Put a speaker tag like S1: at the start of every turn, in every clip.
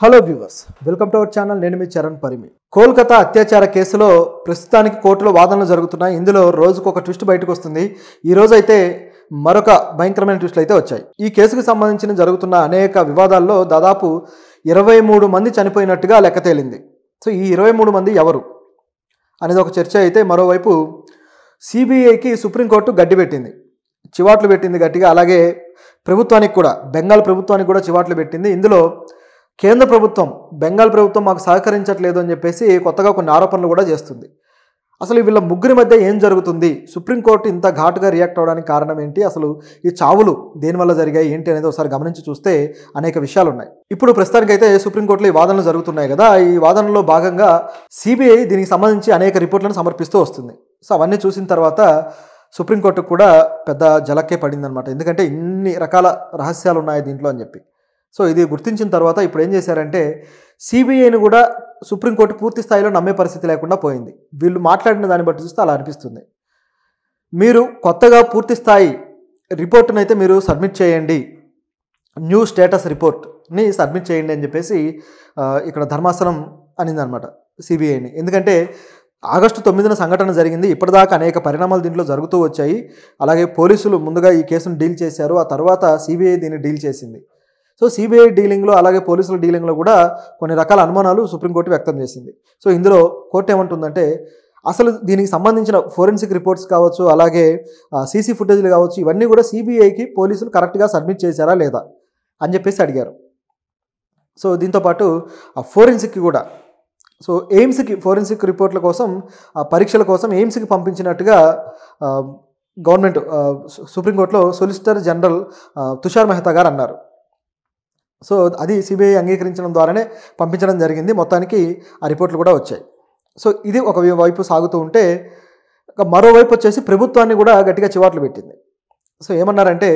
S1: Hello viewers, welcome to our channel. నేను మీ చరణ్ పరిమి. కోల్కతా అత్యాచార కేసులో ప్రస్తుతానికి కోర్టులో వాదనలు జరుగుతున్నాయి. ఇందులో రోజుకు ఒక ట్విస్ట్ బయటకు వస్తుంది. ఈ రోజు అయితే మరొక భయంకరమైన ట్విస్టులు అయితే వచ్చాయి. ఈ కేసుకు సంబంధించిన జరుగుతున్న అనేక వివాదాల్లో దాదాపు 23 మంది చనిపోయినట్టుగా లెక్క తేలింది. సో ఈ 23 మంది ఎవరు అనేది ఒక చర్చ అయితే, మరోవైపు సిబిఐకి సుప్రీంకోర్టు గడ్డి పెట్టింది, చివాట్లు పెట్టింది గట్టిగా. అలాగే ప్రభుత్వానికి కూడా, బెంగాల్ ప్రభుత్వానికి కూడా చివాట్లు పెట్టింది. ఇందులో కేంద్ర ప్రభుత్వం, బెంగాల్ ప్రభుత్వం మాకు సహకరించట్లేదు అని చెప్పేసి కొత్తగా కొన్ని ఆరోపణలు కూడా చేస్తుంది. అసలు వీళ్ళ ముగ్గురి మధ్య ఏం జరుగుతుంది? సుప్రీంకోర్టు ఇంత ఘాటుగా రియాక్ట్ అవ్వడానికి కారణం ఏంటి? అసలు ఈ చావులు దేనివల్ల జరిగాయి ఏంటి అనేది ఒకసారి గమనించి చూస్తే అనేక విషయాలు ఉన్నాయి. ఇప్పుడు ప్రస్తుతానికైతే సుప్రీంకోర్టులో ఈ వాదనలు జరుగుతున్నాయి కదా. ఈ వాదనలో భాగంగా సిబిఐ దీనికి సంబంధించి అనేక రిపోర్ట్లను సమర్పిస్తూ వస్తుంది. సో అవన్నీ చూసిన తర్వాత సుప్రీంకోర్టుకు కూడా పెద్ద జలక్కే పడిందనమాట. ఎందుకంటే ఇన్ని రకాల రహస్యాలు ఉన్నాయి దీంట్లో అని చెప్పి. సో ఇది గుర్తించిన తర్వాత ఇప్పుడు ఏం చేశారంటే, సిబిఐని కూడా సుప్రీంకోర్టు పూర్తి స్థాయిలో నమ్మే పరిస్థితి లేకుండా పోయింది. వీళ్ళు మాట్లాడిన దాన్ని బట్టి చూస్తే అలా అనిపిస్తుంది. మీరు కొత్తగా పూర్తి స్థాయి రిపోర్ట్ని అయితే మీరు సబ్మిట్ చేయండి, న్యూ స్టేటస్ రిపోర్ట్ని సబ్మిట్ చేయండి అని చెప్పేసి ఇక్కడ ధర్మాసనం అనిందనమాట సిబిఐని. ఎందుకంటే ఆగస్టు 9న సంఘటన జరిగింది. ఇప్పటిదాకా అనేక పరిణామాలు దీంట్లో జరుగుతూ వచ్చాయి. అలాగే పోలీసులు ముందుగా ఈ కేసును డీల్ చేశారు, ఆ తర్వాత సిబిఐ దీన్ని డీల్ చేసింది. సో సిబిఐ డీలింగ్లో, అలాగే పోలీసుల డీలింగ్లో కూడా కొన్ని రకాల అనుమానాలు సుప్రీంకోర్టు వ్యక్తం చేసింది. సో ఇందులో కోర్టు ఏమంటుందంటే, అసలు దీనికి సంబంధించిన ఫోరెన్సిక్ రిపోర్ట్స్ కావచ్చు, అలాగే సీసీ ఫుటేజ్లు కావచ్చు, ఇవన్నీ కూడా సిబిఐకి పోలీసులు కరెక్ట్గా సబ్మిట్ చేశారా లేదా అని చెప్పేసి అడిగారు. సో దీంతోపాటు ఫోరెన్సిక్కి కూడా, సో ఎయిమ్స్కి ఫోరెన్సిక్ రిపోర్ట్ల కోసం, పరీక్షల కోసం ఎయిమ్స్కి పంపించినట్టుగా గవర్నమెంట్ సుప్రీంకోర్టులో సొలిసిటర్ జనరల్ తుషార్ మెహతా గారు అన్నారు. సో అది సిబిఐ అంగీకరించడం ద్వారానే పంపించడం జరిగింది. మొత్తానికి ఆ రిపోర్ట్లు కూడా వచ్చాయి. సో ఇది ఒక వైపు సాగుతూ ఉంటే, మరోవైపు వచ్చేసి ప్రభుత్వాన్ని కూడా గట్టిగా చివాట్లు పెట్టింది. సో ఏమన్నారంటే,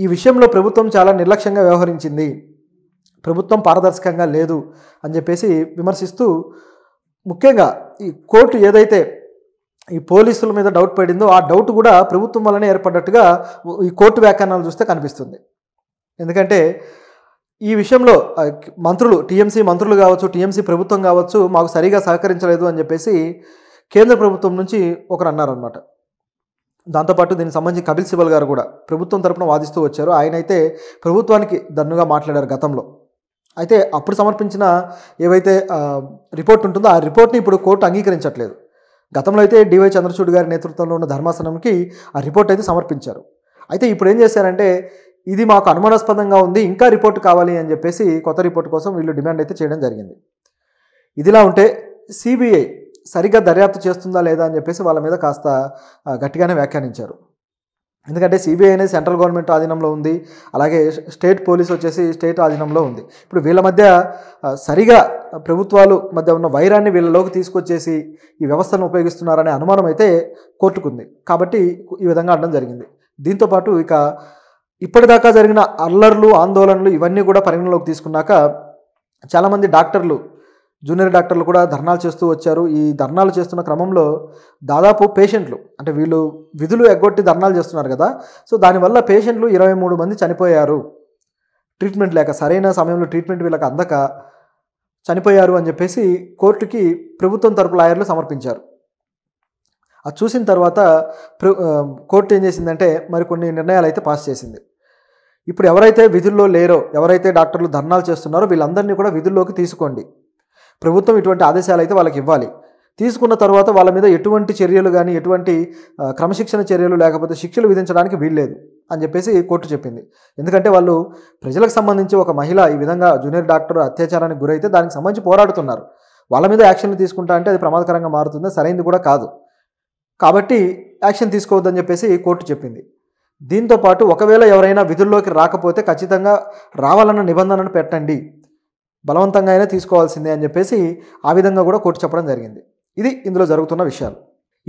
S1: ఈ విషయంలో ప్రభుత్వం చాలా నిర్లక్ష్యంగా వ్యవహరించింది, ప్రభుత్వం పారదర్శకంగా లేదు అని చెప్పేసి విమర్శిస్తూ, ముఖ్యంగా ఈ కోర్టు ఏదైతే ఈ పోలీసుల మీద డౌట్ పడిందో ఆ డౌట్ కూడా ప్రభుత్వం వల్లనే ఏర్పడ్డట్టుగా ఈ కోర్టు వ్యాఖ్యానాలు చూస్తే కనిపిస్తుంది. ఎందుకంటే ఈ విషయంలో మంత్రులు, టీఎంసీ మంత్రులు కావచ్చు, టీఎంసీ ప్రభుత్వం కావచ్చు, మాకు సరిగా సహకరించలేదు అని చెప్పేసి కేంద్ర ప్రభుత్వం నుంచి ఒకరు అన్నారనమాట. దాంతోపాటు దీనికి సంబంధించి కపిల్ సిబల్ గారు కూడా ప్రభుత్వం తరపున వాదిస్తూ వచ్చారు. ఆయన అయితే ప్రభుత్వానికి దన్నుగా మాట్లాడారు గతంలో. అయితే అప్పుడు సమర్పించిన ఏవైతే రిపోర్ట్ ఉంటుందో ఆ రిపోర్ట్ని ఇప్పుడు కోర్టు అంగీకరించట్లేదు. గతంలో అయితే డివై చంద్రచూడ్ గారి నేతృత్వంలో ఉన్న ధర్మాసనంకి ఆ రిపోర్ట్ అయితే సమర్పించారు. అయితే ఇప్పుడు ఏం చేశారంటే, ఇది మాకు అనుమానాస్పదంగా ఉంది, ఇంకా రిపోర్ట్ కావాలి అని చెప్పేసి కొత్త రిపోర్ట్ కోసం వీళ్ళు డిమాండ్ అయితే చేయడం జరిగింది. ఇదిలా ఉంటే సిబిఐ సరిగ్గా దర్యాప్తు చేస్తుందా లేదా అని చెప్పేసి వాళ్ళ మీద కాస్త గట్టిగానే వ్యాఖ్యానించారు. ఎందుకంటే సిబిఐ అనేది సెంట్రల్ గవర్నమెంట్ ఆధీనంలో ఉంది, అలాగే స్టేట్ పోలీస్ వచ్చేసి స్టేట్ ఆధీనంలో ఉంది. ఇప్పుడు వీళ్ళ మధ్య సరిగా ప్రభుత్వాలు మధ్య ఉన్న వైరాన్ని వీళ్ళలోకి తీసుకొచ్చేసి ఈ వ్యవస్థను ఉపయోగిస్తున్నారనే అనుమానం అయితే కోర్టుకుంది. కాబట్టి ఈ విధంగా అనడం జరిగింది. దీంతోపాటు ఇక ఇప్పటిదాకా జరిగిన అల్లర్లు, ఆందోళనలు ఇవన్నీ కూడా పరిగణలోకి తీసుకున్నాక చాలామంది డాక్టర్లు, జూనియర్ డాక్టర్లు కూడా ధర్నాలు చేస్తూ వచ్చారు. ఈ ధర్నాలు చేస్తున్న క్రమంలో దాదాపు పేషెంట్లు, అంటే వీళ్ళు విధులు ఎగ్గొట్టి ధర్నాలు చేస్తున్నారు కదా, సో దానివల్ల పేషెంట్లు 23 మంది చనిపోయారు, ట్రీట్మెంట్ లేక, సరైన సమయంలో ట్రీట్మెంట్ వీళ్ళకి అందక చనిపోయారు అని చెప్పేసి కోర్టుకి ప్రభుత్వం తరపు లాయర్లు సమర్పించారు. అది చూసిన తర్వాత కోర్టు ఏం చేసిందంటే మరికొన్ని నిర్ణయాలు అయితే పాస్ చేసింది. ఇప్పుడు ఎవరైతే విధుల్లో లేరో, ఎవరైతే డాక్టర్లు ధర్నాలు చేస్తున్నారో వీళ్ళందరినీ కూడా విధుల్లోకి తీసుకోండి, ప్రభుత్వం ఇటువంటి ఆదేశాలు అయితే వాళ్ళకి ఇవ్వాలి. తీసుకున్న తర్వాత వాళ్ళ మీద ఎటువంటి చర్యలు కానీ, ఎటువంటి క్రమశిక్షణ చర్యలు లేకపోతే శిక్షలు విధించడానికి వీల్లేదు అని చెప్పేసి కోర్టు చెప్పింది. ఎందుకంటే వాళ్ళు ప్రజలకు సంబంధించి ఒక మహిళ ఈ విధంగా జూనియర్ డాక్టర్ అత్యాచారానికి గురైతే దానికి సంబంధించి పోరాడుతున్నారు, వాళ్ళ మీద యాక్షన్లు తీసుకుంటా అంటే అది ప్రమాదకరంగా మారుతుంది, సరైనది కూడా కాదు. కాబట్టి యాక్షన్ తీసుకోవద్దని చెప్పేసి కోర్టు చెప్పింది. దీంతోపాటు ఒకవేళ ఎవరైనా విధుల్లోకి రాకపోతే ఖచ్చితంగా రావాలన్న నిబంధనను పెట్టండి, బలవంతంగా అయినా తీసుకోవాల్సిందే అని చెప్పేసి ఆ విధంగా కూడా కోర్టు చెప్పడం జరిగింది. ఇది ఇందులో జరుగుతున్న విషయాలు.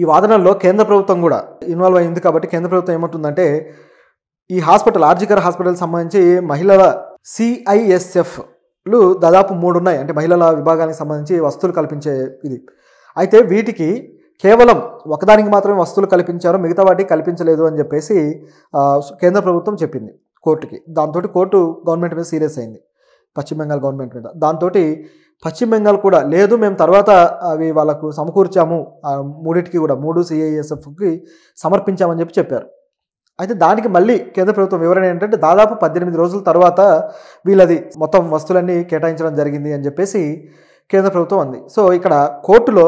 S1: ఈ వాదనల్లో కేంద్ర ప్రభుత్వం కూడా ఇన్వాల్వ్ అయింది. కాబట్టి కేంద్ర ప్రభుత్వం ఏమంటుందంటే, ఈ హాస్పిటల్, ఆర్జికర్ హాస్పిటల్ సంబంధించి మహిళల CISFలు దాదాపు 3 ఉన్నాయి, అంటే మహిళల విభాగానికి సంబంధించి వస్తువులు కల్పించే ఇది. అయితే వీటికి కేవలం ఒకదానికి మాత్రమే వస్తువులు కల్పించారు, మిగతా వాటికి కల్పించలేదు అని చెప్పేసి కేంద్ర ప్రభుత్వం చెప్పింది కోర్టుకి. దాంతో కోర్టు గవర్నమెంట్ మీద సీరియస్ అయింది. పశ్చిమ బెంగాల్ గవర్నమెంట్ మీద. దాంతో పశ్చిమ బెంగాల్ కూడా లేదు మేము తర్వాత అవి వాళ్ళకు సమకూర్చాము, మూడింటికి కూడా 3 CISFకి సమర్పించామని చెప్పారు. అయితే దానికి మళ్ళీ కేంద్ర ప్రభుత్వం వివరణ ఏంటంటే దాదాపు 18 రోజుల తర్వాత వీళ్ళది మొత్తం వస్తువులన్నీ కేటాయించడం జరిగింది అని చెప్పేసి కేంద్ర ప్రభుత్వం అంది. సో ఇక్కడ కోర్టులో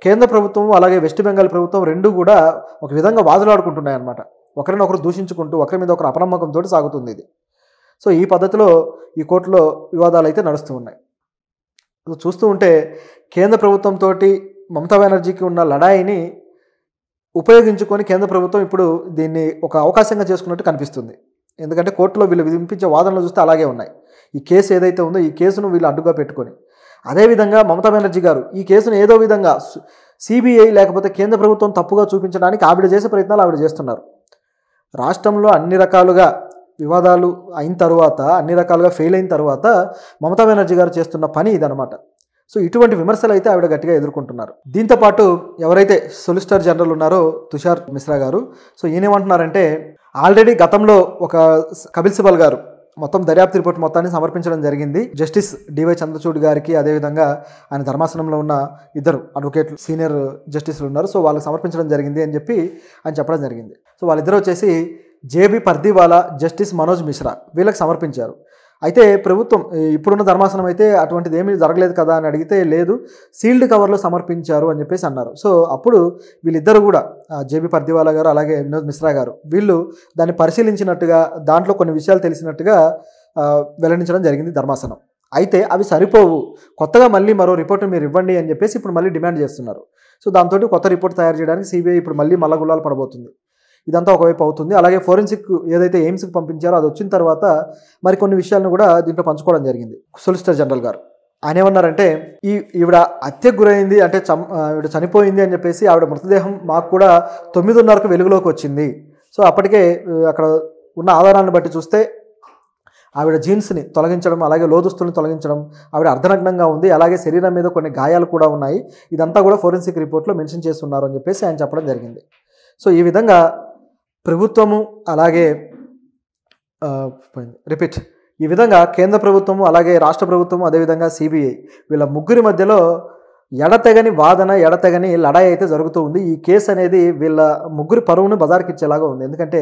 S1: కేంద్ర ప్రభుత్వం అలాగే వెస్ట్ బెంగాల్ ప్రభుత్వం రెండు కూడా ఒక విధంగా వాదులాడుకుంటున్నాయి అన్నమాట. ఒకరినొకరు దూషించుకుంటూ ఒకరి మీద ఒకరు అపనమ్మకంతో సాగుతుంది ఇది. సో ఈ పద్ధతిలో ఈ కోర్టులో వివాదాలు అయితే నడుస్తూ ఉన్నాయి. చూస్తూ ఉంటే కేంద్ర ప్రభుత్వంతో మమతా బెనర్జీకి ఉన్న లడాయిని ఉపయోగించుకొని కేంద్ర ప్రభుత్వం ఇప్పుడు దీన్ని ఒక అవకాశంగా చేసుకున్నట్టు కనిపిస్తుంది. ఎందుకంటే కోర్టులో వీళ్ళు వినిపించే వాదనలు చూస్తే అలాగే ఉన్నాయి. ఈ కేసు ఏదైతే ఉందో ఈ కేసును వీళ్ళు అడ్డుగా పెట్టుకొని, అదేవిధంగా మమతా బెనర్జీ గారు ఈ కేసును ఏదో విధంగా CBI లేకపోతే కేంద్ర ప్రభుత్వం తప్పుగా చూపించడానికి ఆవిడ చేసే ప్రయత్నాలు ఆవిడ చేస్తున్నారు. రాష్ట్రంలో అన్ని రకాలుగా వివాదాలు అయిన తర్వాత, అన్ని రకాలుగా ఫెయిల్ అయిన తర్వాత మమతా బెనర్జీ గారు చేస్తున్న పని ఇదనమాట. సో ఇటువంటి విమర్శలు అయితే ఆవిడ గట్టిగా ఎదుర్కొంటున్నారు. దీంతోపాటు ఎవరైతే సొలిసిటర్ జనరల్ ఉన్నారో తుషార్ మిశ్రా గారు, సో ఈయనేమంటున్నారంటే ఆల్రెడీ గతంలో ఒక కపిల్ సిబల్ గారు మొత్తం దర్యాప్తు రిపోర్ట్ మొత్తాన్ని సమర్పించడం జరిగింది జస్టిస్ DY చంద్రచూడ్ గారికి, అదేవిధంగా ఆయన ధర్మాసనంలో ఉన్న ఇద్దరు అడ్వకేట్లు సీనియర్ జస్టిస్లు ఉన్నారు. సో వాళ్ళకి సమర్పించడం జరిగింది అని చెప్పి ఆయన చెప్పడం జరిగింది. సో వాళ్ళిద్దరూ వచ్చేసి JB పర్దీవాలా, జస్టిస్ మనోజ్ మిశ్రా వీళ్ళకి సమర్పించారు. అయితే ప్రభుత్వం ఇప్పుడున్న ధర్మాసనం అయితే అటువంటిది ఏమీ జరగలేదు కదా అని అడిగితే లేదు, సీల్డ్ కవర్లో సమర్పించారు అని చెప్పేసి అన్నారు. సో అప్పుడు వీళ్ళిద్దరు కూడా JB పర్దీవాలా గారు అలాగే మనోజ్ మిశ్రా గారు వీళ్ళు దాన్ని పరిశీలించినట్టుగా, దాంట్లో కొన్ని విషయాలు తెలిసినట్టుగా వెల్లడించడం జరిగింది ధర్మాసనం. అయితే అవి సరిపోవు, కొత్తగా మళ్ళీ మరో రిపోర్ట్ మీరు ఇవ్వండి అని చెప్పేసి ఇప్పుడు మళ్ళీ డిమాండ్ చేస్తున్నారు. సో దాంతో కొత్త రిపోర్ట్ తయారు చేయడానికి CBI ఇప్పుడు మళ్ళీ మల్లగుల్లాలు పడబోతుంది. ఇదంతా ఒకవైపు అవుతుంది. అలాగే ఫోరెన్సిక్ ఏదైతే ఎయిమ్స్కి పంపించారో అది వచ్చిన తర్వాత మరికొన్ని విషయాలను కూడా దీంట్లో పంచుకోవడం జరిగింది. సొలిసిటర్ జనరల్ గారు ఆయన ఏమన్నారంటే ఈవిడ హత్యకు గురైంది అంటే ఆవిడ చనిపోయింది అని చెప్పేసి ఆవిడ మృతదేహం మాకు కూడా 9:30కు వెలుగులోకి వచ్చింది. సో అప్పటికే అక్కడ ఉన్న ఆధారాలను బట్టి చూస్తే ఆవిడ జీన్స్ని తొలగించడం, అలాగే లోదుస్తుల్ని తొలగించడం, ఆవిడ అర్ధనగ్నంగా ఉంది, అలాగే శరీరం మీద కొన్ని గాయాలు కూడా ఉన్నాయి, ఇదంతా కూడా ఫోరెన్సిక్ రిపోర్ట్లో మెన్షన్ చేస్తున్నారు అని చెప్పేసి ఆయన చెప్పడం జరిగింది. సో ఈ విధంగా ప్రభుత్వము అలాగే ఈ విధంగా కేంద్ర ప్రభుత్వము అలాగే రాష్ట్ర ప్రభుత్వము అదేవిధంగా CBI వీళ్ళ ముగ్గురి మధ్యలో ఎడతెగని వాదన, ఎడతెగని లడాయి అయితే జరుగుతూ ఉంది. ఈ కేసు అనేది వీళ్ళ ముగ్గురి పరువును బజార్కి ఇచ్చేలాగా ఉంది. ఎందుకంటే